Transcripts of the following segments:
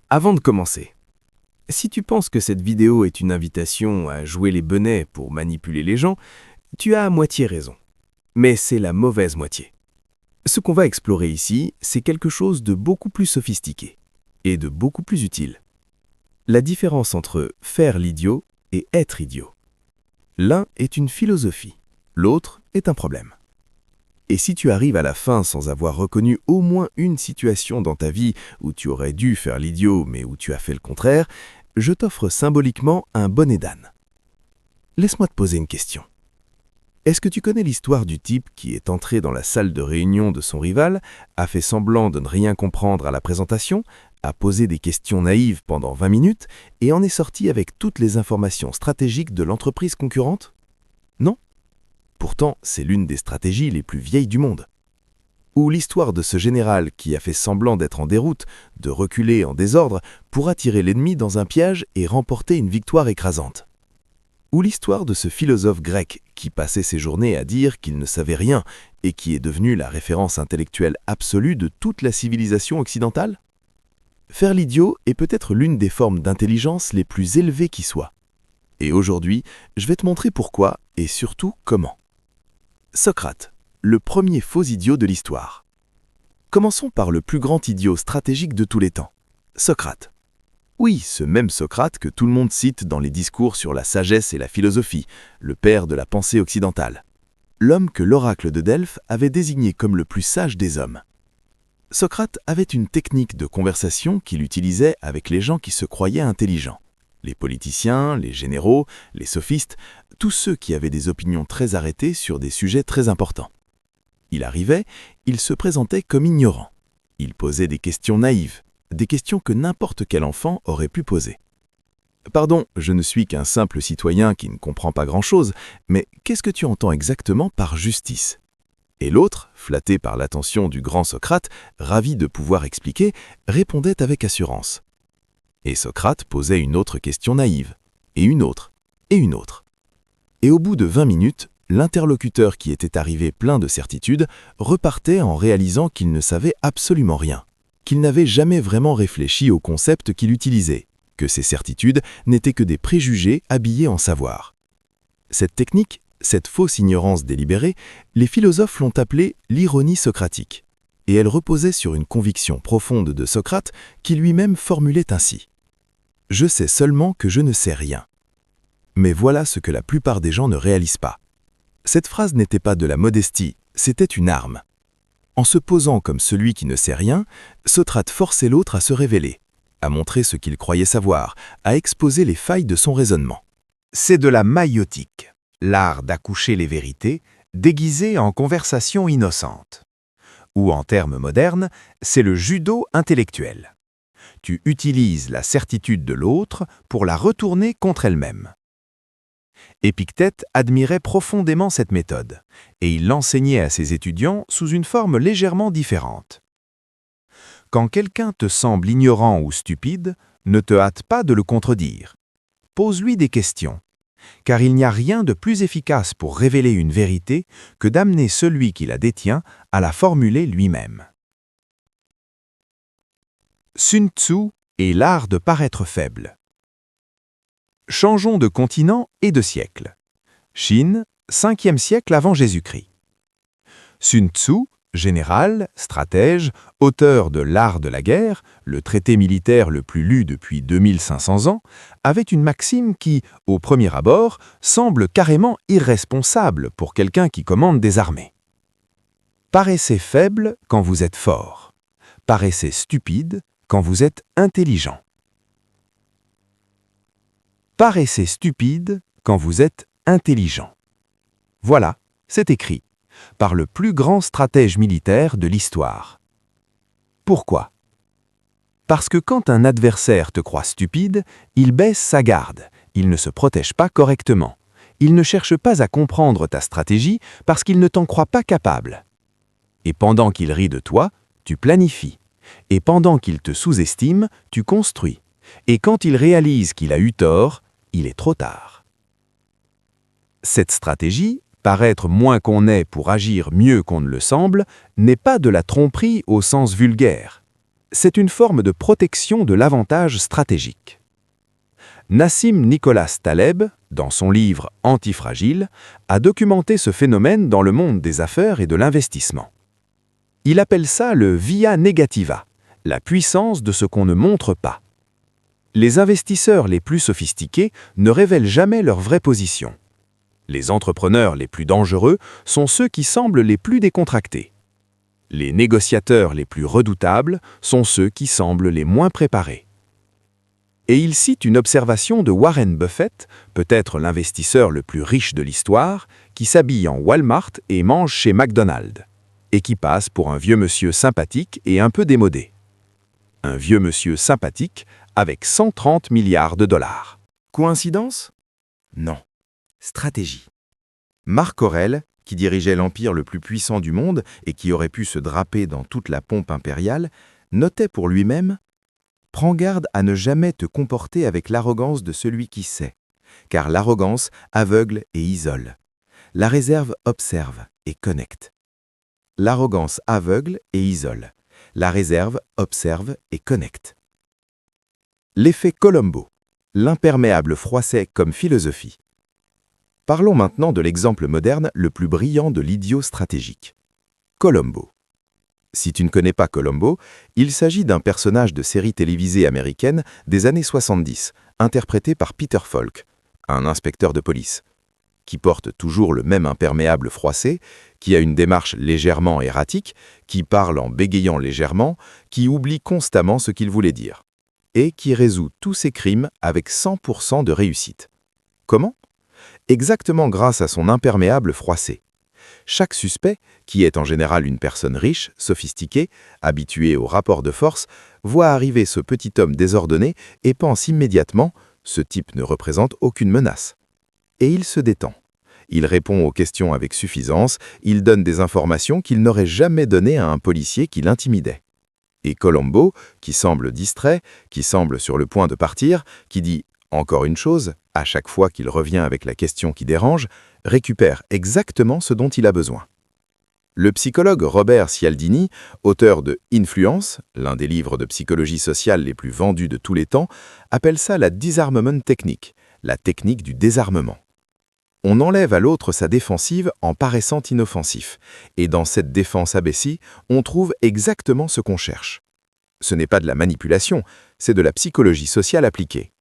Avant de commencer, si tu penses que cette vidéo est une invitation à jouer les benets pour manipuler les gens, tu as à moitié raison. Mais c'est la mauvaise moitié. Ce qu'on va explorer ici, c'est quelque chose de beaucoup plus sophistiqué et de beaucoup plus utile. La différence entre faire l'idiot et être idiot. L'un est une philosophie, l'autre est un problème. Et si tu arrives à la fin sans avoir reconnu au moins une situation dans ta vie où tu aurais dû faire l'idiot mais où tu as fait le contraire, je t'offre symboliquement un bonnet d'âne. Laisse-moi te poser une question. Est-ce que tu connais l'histoire du type qui est entré dans la salle de réunion de son rival, a fait semblant de ne rien comprendre à la présentation, a posé des questions naïves pendant 20 minutes et en est sorti avec toutes les informations stratégiques de l'entreprise concurrente? Non? Pourtant, c'est l'une des stratégies les plus vieilles du monde. Ou l'histoire de ce général qui a fait semblant d'être en déroute, de reculer en désordre pour attirer l'ennemi dans un piège et remporter une victoire écrasante. Ou l'histoire de ce philosophe grec qui passait ses journées à dire qu'il ne savait rien et qui est devenu la référence intellectuelle absolue de toute la civilisation occidentale? Faire l'idiot est peut-être l'une des formes d'intelligence les plus élevées qui soient. Et aujourd'hui, je vais te montrer pourquoi et surtout comment. Socrate, le premier faux idiot de l'histoire. Commençons par le plus grand idiot stratégique de tous les temps, Socrate. Oui, ce même Socrate que tout le monde cite dans les discours sur la sagesse et la philosophie, le père de la pensée occidentale. L'homme que l'oracle de Delphes avait désigné comme le plus sage des hommes. Socrate avait une technique de conversation qu'il utilisait avec les gens qui se croyaient intelligents. Les politiciens, les généraux, les sophistes, tous ceux qui avaient des opinions très arrêtées sur des sujets très importants. Il arrivait, il se présentait comme ignorant. Il posait des questions naïves, des questions que n'importe quel enfant aurait pu poser. Pardon, je ne suis qu'un simple citoyen qui ne comprend pas grand-chose, mais qu'est-ce que tu entends exactement par justice? Et l'autre, flatté par l'attention du grand Socrate, ravi de pouvoir expliquer, répondait avec assurance. Et Socrate posait une autre question naïve, et une autre, et une autre. Et au bout de 20 minutes, l'interlocuteur qui était arrivé plein de certitude repartait en réalisant qu'il ne savait absolument rien, qu'il n'avait jamais vraiment réfléchi au concept qu'il utilisait, que ces certitudes n'étaient que des préjugés habillés en savoir. Cette technique, cette fausse ignorance délibérée, les philosophes l'ont appelée l'ironie socratique, et elle reposait sur une conviction profonde de Socrate qui lui-même formulait ainsi. Je sais seulement que je ne sais rien. Mais voilà ce que la plupart des gens ne réalisent pas. Cette phrase n'était pas de la modestie, c'était une arme. En se posant comme celui qui ne sait rien, Socrate forçait l'autre à se révéler, à montrer ce qu'il croyait savoir, à exposer les failles de son raisonnement. C'est de la maïotique, l'art d'accoucher les vérités, déguisées en conversation innocente. Ou en termes modernes, c'est le judo intellectuel. Tu utilises la certitude de l'autre pour la retourner contre elle-même. Épictète admirait profondément cette méthode, et il l'enseignait à ses étudiants sous une forme légèrement différente. Quand quelqu'un te semble ignorant ou stupide, ne te hâte pas de le contredire. Pose-lui des questions, car il n'y a rien de plus efficace pour révéler une vérité que d'amener celui qui la détient à la formuler lui-même. Sun Tzu et l'art de paraître faible. Changeons de continent et de siècle. Chine, 5e siècle avant Jésus-Christ. Sun Tzu, général, stratège, auteur de l'art de la guerre, le traité militaire le plus lu depuis 2500 ans, avait une maxime qui, au premier abord, semble carrément irresponsable pour quelqu'un qui commande des armées. Paraissez faible quand vous êtes fort. Paraissez stupide quand vous êtes intelligent. Paraissez stupide quand vous êtes intelligent. Voilà, c'est écrit, par le plus grand stratège militaire de l'histoire. Pourquoi? Parce que quand un adversaire te croit stupide, il baisse sa garde, il ne se protège pas correctement. Il ne cherche pas à comprendre ta stratégie parce qu'il ne t'en croit pas capable. Et pendant qu'il rit de toi, tu planifies. Et pendant qu'il te sous-estime, tu construis. Et quand il réalise qu'il a eu tort, il est trop tard. Cette stratégie, paraître moins qu'on est pour agir mieux qu'on ne le semble, n'est pas de la tromperie au sens vulgaire. C'est une forme de protection de l'avantage stratégique. Nassim Nicholas Taleb, dans son livre Antifragile, a documenté ce phénomène dans le monde des affaires et de l'investissement. Il appelle ça le via negativa, la puissance de ce qu'on ne montre pas. Les investisseurs les plus sophistiqués ne révèlent jamais leur vraie position. Les entrepreneurs les plus dangereux sont ceux qui semblent les plus décontractés. Les négociateurs les plus redoutables sont ceux qui semblent les moins préparés. Et il cite une observation de Warren Buffett, peut-être l'investisseur le plus riche de l'histoire, qui s'habille en Walmart et mange chez McDonald's, et qui passe pour un vieux monsieur sympathique et un peu démodé. Un vieux monsieur sympathique avec 130 milliards de dollars. Coïncidence? Non. Stratégie. Marc Aurèle, qui dirigeait l'empire le plus puissant du monde et qui aurait pu se draper dans toute la pompe impériale, notait pour lui-même « Prends garde à ne jamais te comporter avec l'arrogance de celui qui sait, car l'arrogance aveugle et isole. La réserve observe et connecte. L'arrogance aveugle et isole. La réserve observe et connecte. » L'effet Colombo, l'imperméable froissait comme philosophie. Parlons maintenant de l'exemple moderne le plus brillant de l'idiot stratégique. Colombo. Si tu ne connais pas Colombo, il s'agit d'un personnage de série télévisée américaine des années 70, interprété par Peter Falk, un inspecteur de police, qui porte toujours le même imperméable froissé, qui a une démarche légèrement erratique, qui parle en bégayant légèrement, qui oublie constamment ce qu'il voulait dire, et qui résout tous ses crimes avec 100% de réussite. Comment ? Exactement grâce à son imperméable froissé. Chaque suspect, qui est en général une personne riche, sophistiquée, habituée aux rapports de force, voit arriver ce petit homme désordonné et pense immédiatement « ce type ne représente aucune menace ». Et il se détend. Il répond aux questions avec suffisance, il donne des informations qu'il n'aurait jamais données à un policier qui l'intimidait. Et Colombo, qui semble distrait, qui semble sur le point de partir, qui dit « encore une chose », à chaque fois qu'il revient avec la question qui dérange, récupère exactement ce dont il a besoin. Le psychologue Robert Cialdini, auteur de Influence, l'un des livres de psychologie sociale les plus vendus de tous les temps, appelle ça la disarmament technique, la technique du désarmement. On enlève à l'autre sa défensive en paraissant inoffensif, et dans cette défense abaissée, on trouve exactement ce qu'on cherche. Ce n'est pas de la manipulation, c'est de la psychologie sociale appliquée.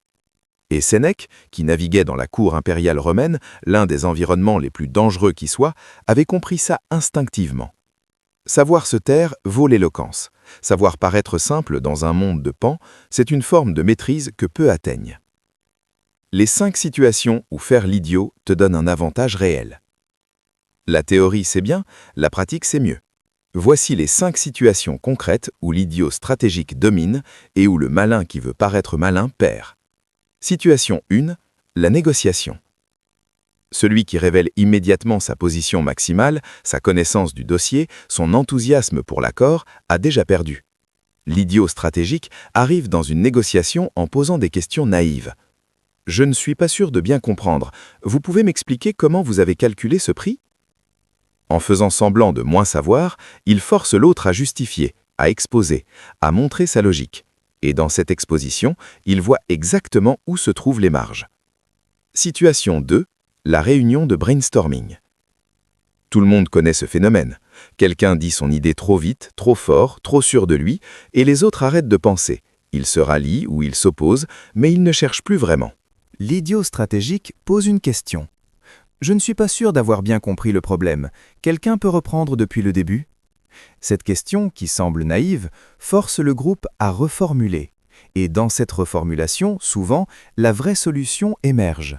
Et Sénèque, qui naviguait dans la cour impériale romaine, l'un des environnements les plus dangereux qui soit, avait compris ça instinctivement. Savoir se taire vaut l'éloquence. Savoir paraître simple dans un monde de pans, c'est une forme de maîtrise que peu atteignent. Les 5 situations où faire l'idiot te donne un avantage réel. La théorie c'est bien, la pratique c'est mieux. Voici les 5 situations concrètes où l'idiot stratégique domine et où le malin qui veut paraître malin perd. Situation 1, la négociation. Celui qui révèle immédiatement sa position maximale, sa connaissance du dossier, son enthousiasme pour l'accord, a déjà perdu. L'idiot stratégique arrive dans une négociation en posant des questions naïves. « Je ne suis pas sûr de bien comprendre. Vous pouvez m'expliquer comment vous avez calculé ce prix ?» En faisant semblant de moins savoir, il force l'autre à justifier, à exposer, à montrer sa logique. Et dans cette exposition, il voit exactement où se trouvent les marges. Situation 2, la réunion de brainstorming. Tout le monde connaît ce phénomène. Quelqu'un dit son idée trop vite, trop fort, trop sûr de lui, et les autres arrêtent de penser. Ils se rallient ou ils s'opposent, mais ils ne cherchent plus vraiment. L'idiot stratégique pose une question. « Je ne suis pas sûr d'avoir bien compris le problème. Quelqu'un peut reprendre depuis le début ?» Cette question, qui semble naïve, force le groupe à reformuler. Et dans cette reformulation, souvent, la vraie solution émerge.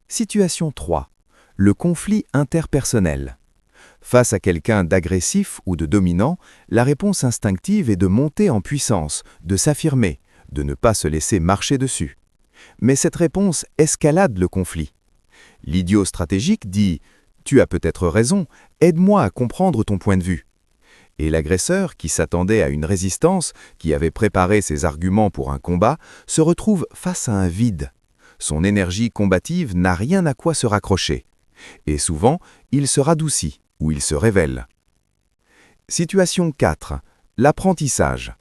Situation 3. Le conflit interpersonnel. Face à quelqu'un d'agressif ou de dominant, la réponse instinctive est de monter en puissance, de s'affirmer, de ne pas se laisser marcher dessus. Mais cette réponse escalade le conflit. L'idiot stratégique dit « Tu as peut-être raison, aide-moi à comprendre ton point de vue ». Et l'agresseur, qui s'attendait à une résistance, qui avait préparé ses arguments pour un combat, se retrouve face à un vide. Son énergie combative n'a rien à quoi se raccrocher. Et souvent, il se radoucit ou il se révèle. Situation 4. L'apprentissage.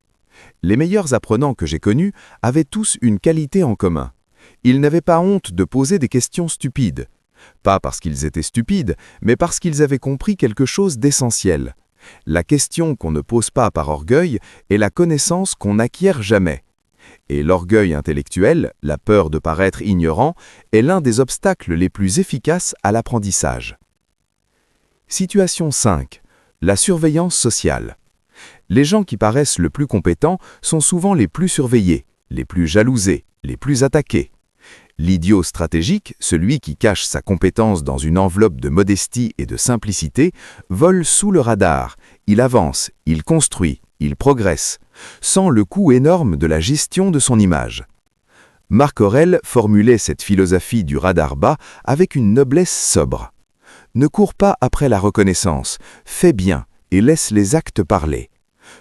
Les meilleurs apprenants que j'ai connus avaient tous une qualité en commun. Ils n'avaient pas honte de poser des questions stupides. Pas parce qu'ils étaient stupides, mais parce qu'ils avaient compris quelque chose d'essentiel. La question qu'on ne pose pas par orgueil est la connaissance qu'on n'acquiert jamais. Et l'orgueil intellectuel, la peur de paraître ignorant, est l'un des obstacles les plus efficaces à l'apprentissage. Situation 5. La surveillance sociale. Les gens qui paraissent le plus compétents sont souvent les plus surveillés, les plus jalousés, les plus attaqués. L'idiot stratégique, celui qui cache sa compétence dans une enveloppe de modestie et de simplicité, vole sous le radar, il avance, il construit, il progresse, sans le coût énorme de la gestion de son image. Marc Aurèle formulait cette philosophie du radar bas avec une noblesse sobre. Ne cours pas après la reconnaissance, fais bien et laisse les actes parler.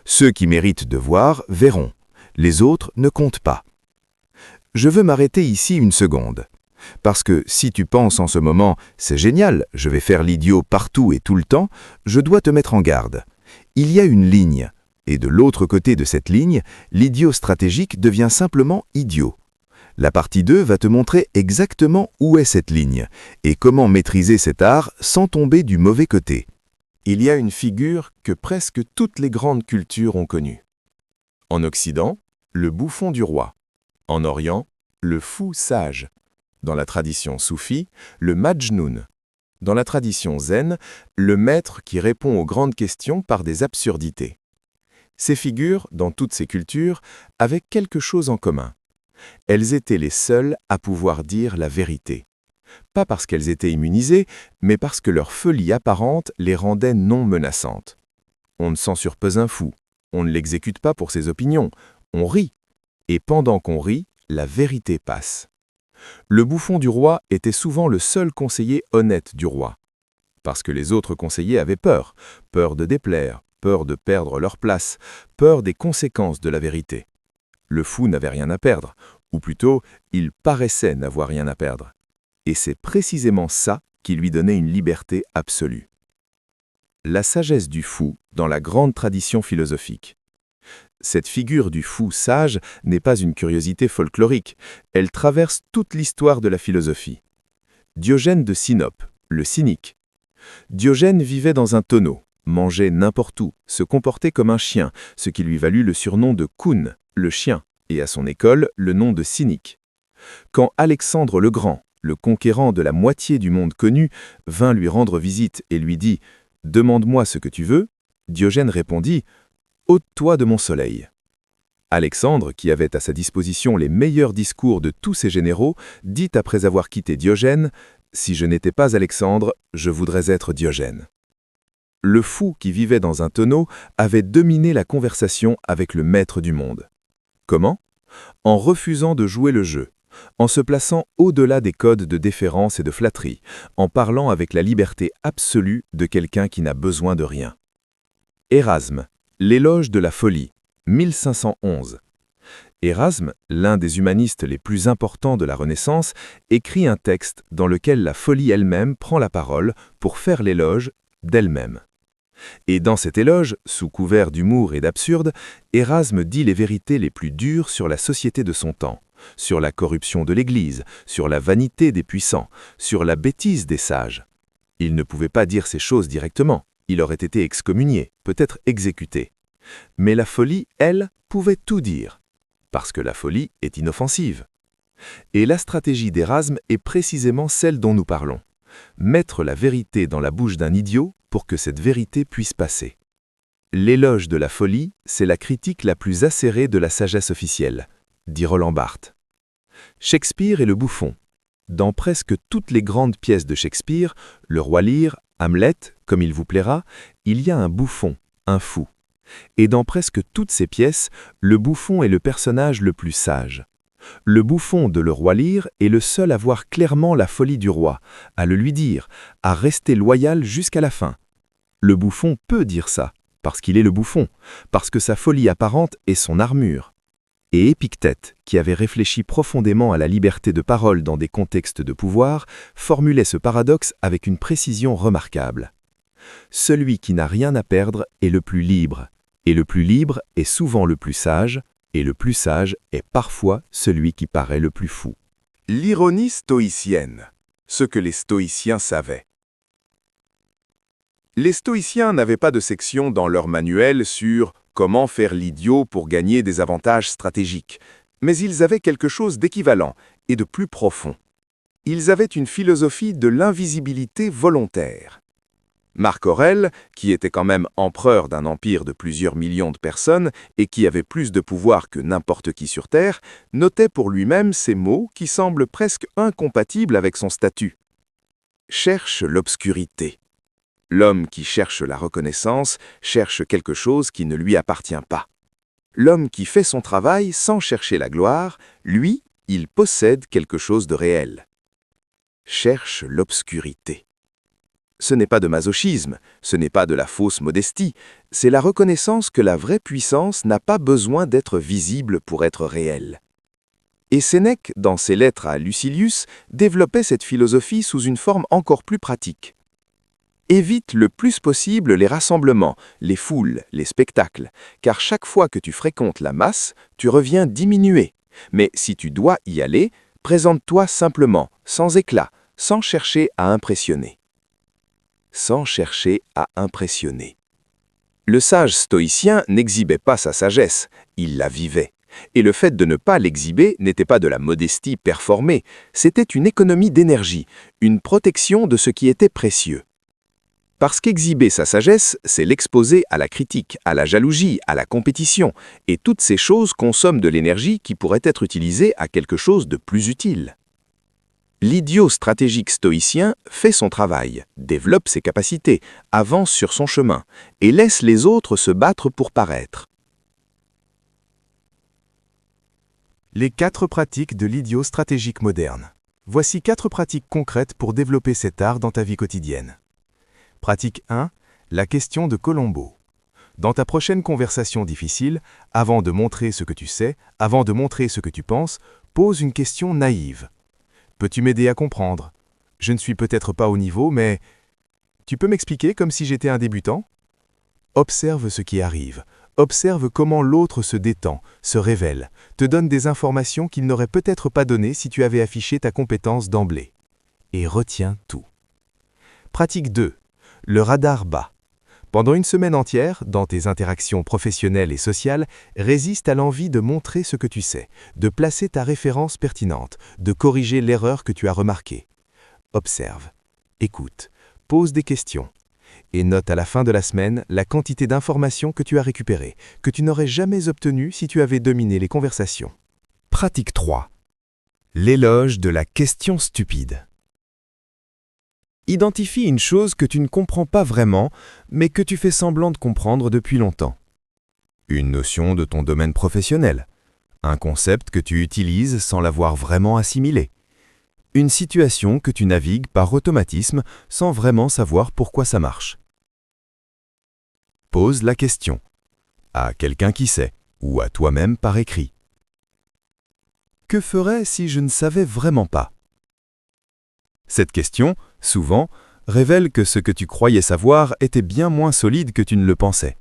Ceux qui méritent de voir verront, les autres ne comptent pas. Je veux m'arrêter ici une seconde. Parce que si tu penses en ce moment « c'est génial, je vais faire l'idiot partout et tout le temps », je dois te mettre en garde. Il y a une ligne, et de l'autre côté de cette ligne, l'idiot stratégique devient simplement idiot. La partie 2 va te montrer exactement où est cette ligne, et comment maîtriser cet art sans tomber du mauvais côté. Il y a une figure que presque toutes les grandes cultures ont connue. En Occident, le bouffon du roi. En Orient, le fou sage. Dans la tradition soufie, le Majnoun. Dans la tradition zen, le maître qui répond aux grandes questions par des absurdités. Ces figures, dans toutes ces cultures, avaient quelque chose en commun. Elles étaient les seules à pouvoir dire la vérité. Pas parce qu'elles étaient immunisées, mais parce que leur folie apparente les rendait non menaçantes. On ne censure pas un fou, on ne l'exécute pas pour ses opinions, on rit. Et pendant qu'on rit, la vérité passe. Le bouffon du roi était souvent le seul conseiller honnête du roi. Parce que les autres conseillers avaient peur, peur de déplaire, peur de perdre leur place, peur des conséquences de la vérité. Le fou n'avait rien à perdre, ou plutôt, il paraissait n'avoir rien à perdre. Et c'est précisément ça qui lui donnait une liberté absolue. La sagesse du fou dans la grande tradition philosophique. Cette figure du fou sage n'est pas une curiosité folklorique, elle traverse toute l'histoire de la philosophie. Diogène de Sinope, le cynique. Diogène vivait dans un tonneau, mangeait n'importe où, se comportait comme un chien, ce qui lui valut le surnom de Khoun, le chien, et à son école le nom de cynique. Quand Alexandre le Grand, le conquérant de la moitié du monde connu, vint lui rendre visite et lui dit « Demande-moi ce que tu veux », Diogène répondit « Ôte-toi de mon soleil ». Alexandre, qui avait à sa disposition les meilleurs discours de tous ses généraux, dit après avoir quitté Diogène « Si je n'étais pas Alexandre, je voudrais être Diogène ». Le fou qui vivait dans un tonneau avait dominé la conversation avec le maître du monde. Comment? En refusant de jouer le jeu, en se plaçant au-delà des codes de déférence et de flatterie, en parlant avec la liberté absolue de quelqu'un qui n'a besoin de rien. Érasme, l'éloge de la folie, 1511. Érasme, l'un des humanistes les plus importants de la Renaissance, écrit un texte dans lequel la folie elle-même prend la parole pour faire l'éloge d'elle-même. Et dans cet éloge, sous couvert d'humour et d'absurde, Érasme dit les vérités les plus dures sur la société de son temps, sur la corruption de l'Église, sur la vanité des puissants, sur la bêtise des sages. Il ne pouvait pas dire ces choses directement, il aurait été excommunié, peut-être exécuté. Mais la folie, elle, pouvait tout dire, parce que la folie est inoffensive. Et la stratégie d'Érasme est précisément celle dont nous parlons. Mettre la vérité dans la bouche d'un idiot pour que cette vérité puisse passer. L'éloge de la folie, c'est la critique la plus acérée de la sagesse officielle, dit Roland Barthes. Shakespeare est le bouffon. Dans presque toutes les grandes pièces de Shakespeare, Le Roi Lear, Hamlet, comme il vous plaira, il y a un bouffon, un fou. Et dans presque toutes ces pièces, le bouffon est le personnage le plus sage. Le bouffon de Le Roi Lear est le seul à voir clairement la folie du roi, à le lui dire, à rester loyal jusqu'à la fin. Le bouffon peut dire ça, parce qu'il est le bouffon, parce que sa folie apparente est son armure. Et Épictète, qui avait réfléchi profondément à la liberté de parole dans des contextes de pouvoir, formulait ce paradoxe avec une précision remarquable. Celui qui n'a rien à perdre est le plus libre, et le plus libre est souvent le plus sage, Et le plus sage est parfois celui qui paraît le plus fou. L'ironie stoïcienne, ce que les stoïciens savaient. Les stoïciens n'avaient pas de section dans leur manuel sur comment faire l'idiot pour gagner des avantages stratégiques, mais ils avaient quelque chose d'équivalent et de plus profond. Ils avaient une philosophie de l'invisibilité volontaire. Marc Aurèle, qui était quand même empereur d'un empire de plusieurs millions de personnes et qui avait plus de pouvoir que n'importe qui sur Terre, notait pour lui-même ces mots qui semblent presque incompatibles avec son statut. Cherche l'obscurité. L'homme qui cherche la reconnaissance cherche quelque chose qui ne lui appartient pas. L'homme qui fait son travail sans chercher la gloire, lui, il possède quelque chose de réel. Cherche l'obscurité. Ce n'est pas de masochisme, ce n'est pas de la fausse modestie, c'est la reconnaissance que la vraie puissance n'a pas besoin d'être visible pour être réelle. Et Sénèque, dans ses lettres à Lucilius, développait cette philosophie sous une forme encore plus pratique. Évite le plus possible les rassemblements, les foules, les spectacles, car chaque fois que tu fréquentes la masse, tu reviens diminué. Mais si tu dois y aller, présente-toi simplement, sans éclat, sans chercher à impressionner. Sans chercher à impressionner. Le sage stoïcien n'exhibait pas sa sagesse, il la vivait. Et le fait de ne pas l'exhiber n'était pas de la modestie performée, c'était une économie d'énergie, une protection de ce qui était précieux. Parce qu'exhiber sa sagesse, c'est l'exposer à la critique, à la jalousie, à la compétition, et toutes ces choses consomment de l'énergie qui pourrait être utilisée à quelque chose de plus utile. L'idiot stratégique stoïcien fait son travail, développe ses capacités, avance sur son chemin, et laisse les autres se battre pour paraître. Les 4 pratiques de l'idiot stratégique moderne. Voici 4 pratiques concrètes pour développer cet art dans ta vie quotidienne. Pratique 1. La question de Colombo. Dans ta prochaine conversation difficile, avant de montrer ce que tu sais, avant de montrer ce que tu penses, pose une question naïve. Peux-tu m'aider à comprendre? Je ne suis peut-être pas au niveau, mais tu peux m'expliquer comme si j'étais un débutant? Observe ce qui arrive. Observe comment l'autre se détend, se révèle, te donne des informations qu'il n'aurait peut-être pas données si tu avais affiché ta compétence d'emblée. Et retiens tout. Pratique 2. Le radar bas. Pendant une semaine entière, dans tes interactions professionnelles et sociales, résiste à l'envie de montrer ce que tu sais, de placer ta référence pertinente, de corriger l'erreur que tu as remarquée. Observe, écoute, pose des questions et note à la fin de la semaine la quantité d'informations que tu as récupérées, que tu n'aurais jamais obtenues si tu avais dominé les conversations. Pratique 3. L'éloge de la question stupide. Identifie une chose que tu ne comprends pas vraiment, mais que tu fais semblant de comprendre depuis longtemps. Une notion de ton domaine professionnel, un concept que tu utilises sans l'avoir vraiment assimilé, une situation que tu navigues par automatisme sans vraiment savoir pourquoi ça marche. Pose la question, à quelqu'un qui sait, ou à toi-même par écrit. Que ferais si je ne savais vraiment pas? Cette question, souvent, révèle que ce que tu croyais savoir était bien moins solide que tu ne le pensais.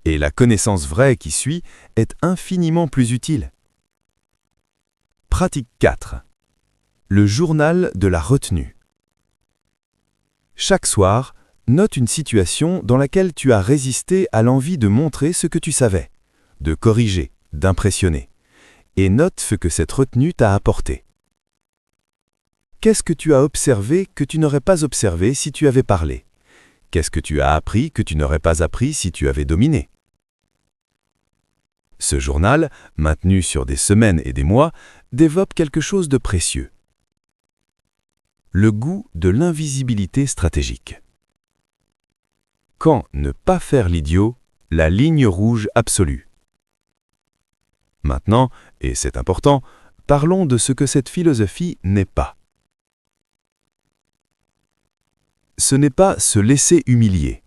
Et la connaissance vraie qui suit est infiniment plus utile. Pratique 4. Le journal de la retenue. Chaque soir, note une situation dans laquelle tu as résisté à l'envie de montrer ce que tu savais, de corriger, d'impressionner, et note ce que cette retenue t'a apporté. Qu'est-ce que tu as observé que tu n'aurais pas observé si tu avais parlé? Qu'est-ce que tu as appris que tu n'aurais pas appris si tu avais dominé? Ce journal, maintenu sur des semaines et des mois, développe quelque chose de précieux. Le goût de l'invisibilité stratégique. Quand ne pas faire l'idiot, la ligne rouge absolue. Maintenant, et c'est important, parlons de ce que cette philosophie n'est pas. Ce n'est pas se laisser humilier.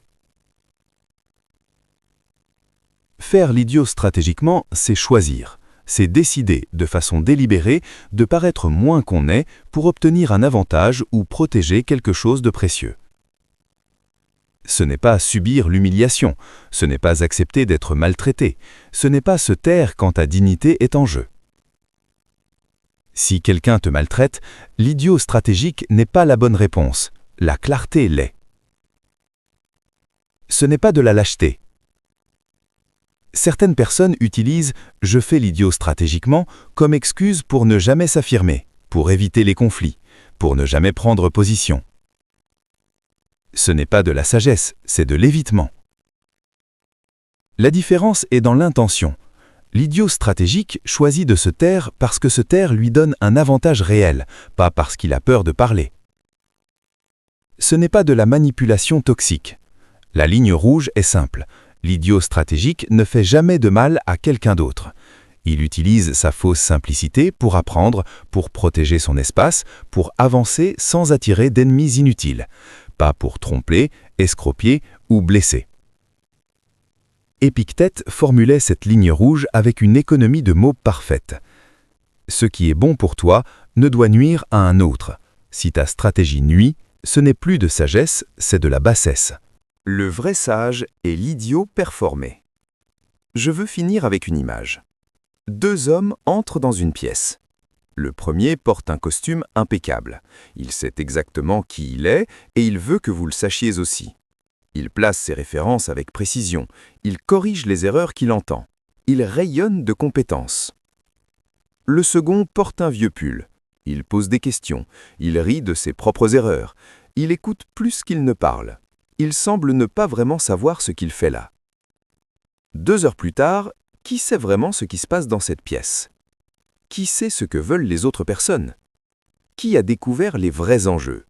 Faire l'idiot stratégiquement, c'est choisir, c'est décider de façon délibérée de paraître moins qu'on est pour obtenir un avantage ou protéger quelque chose de précieux. Ce n'est pas subir l'humiliation, ce n'est pas accepter d'être maltraité, ce n'est pas se taire quand ta dignité est en jeu. Si quelqu'un te maltraite, l'idiot stratégique n'est pas la bonne réponse, la clarté l'est. Ce n'est pas de la lâcheté. Certaines personnes utilisent « je fais l'idiot stratégiquement » comme excuse pour ne jamais s'affirmer, pour éviter les conflits, pour ne jamais prendre position. Ce n'est pas de la sagesse, c'est de l'évitement. La différence est dans l'intention. L'idiot stratégique choisit de se taire parce que se taire lui donne un avantage réel, pas parce qu'il a peur de parler. Ce n'est pas de la manipulation toxique. La ligne rouge est simple. L'idiot stratégique ne fait jamais de mal à quelqu'un d'autre. Il utilise sa fausse simplicité pour apprendre, pour protéger son espace, pour avancer sans attirer d'ennemis inutiles, pas pour tromper, escroquer ou blesser. Épictète formulait cette ligne rouge avec une économie de mots parfaite. Ce qui est bon pour toi ne doit nuire à un autre. Si ta stratégie nuit, ce n'est plus de sagesse, c'est de la bassesse. Le vrai sage est l'idiot performé. Je veux finir avec une image. 2 hommes entrent dans une pièce. Le premier porte un costume impeccable. Il sait exactement qui il est et il veut que vous le sachiez aussi. Il place ses références avec précision. Il corrige les erreurs qu'il entend. Il rayonne de compétences. Le second porte un vieux pull. Il pose des questions. Il rit de ses propres erreurs. Il écoute plus qu'il ne parle. Il semble ne pas vraiment savoir ce qu'il fait là. 2 heures plus tard, qui sait vraiment ce qui se passe dans cette pièce? Qui sait ce que veulent les autres personnes? Qui a découvert les vrais enjeux?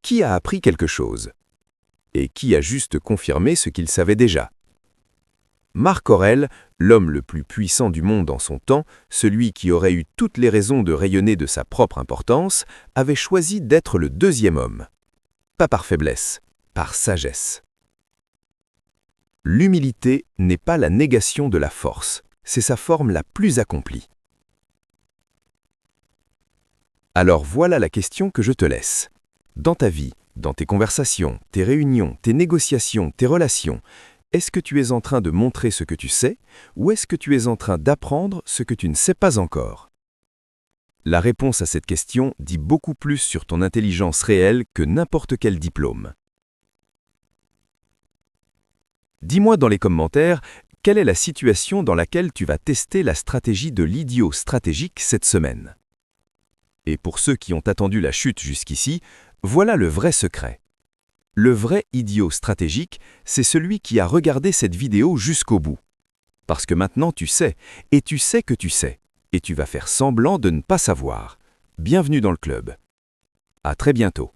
Qui a appris quelque chose? Et qui a juste confirmé ce qu'il savait déjà? Marc Aurèle, l'homme le plus puissant du monde en son temps, celui qui aurait eu toutes les raisons de rayonner de sa propre importance, avait choisi d'être le 2e homme. Pas par faiblesse, par sagesse. L'humilité n'est pas la négation de la force, c'est sa forme la plus accomplie. Alors voilà la question que je te laisse. Dans ta vie, dans tes conversations, tes réunions, tes négociations, tes relations, est-ce que tu es en train de montrer ce que tu sais ou est-ce que tu es en train d'apprendre ce que tu ne sais pas encore? La réponse à cette question dit beaucoup plus sur ton intelligence réelle que n'importe quel diplôme. Dis-moi dans les commentaires, quelle est la situation dans laquelle tu vas tester la stratégie de l'idiot stratégique cette semaine? Et pour ceux qui ont attendu la chute jusqu'ici, voilà le vrai secret. Le vrai idiot stratégique, c'est celui qui a regardé cette vidéo jusqu'au bout. Parce que maintenant tu sais, et tu sais que tu sais, et tu vas faire semblant de ne pas savoir. Bienvenue dans le club. À très bientôt.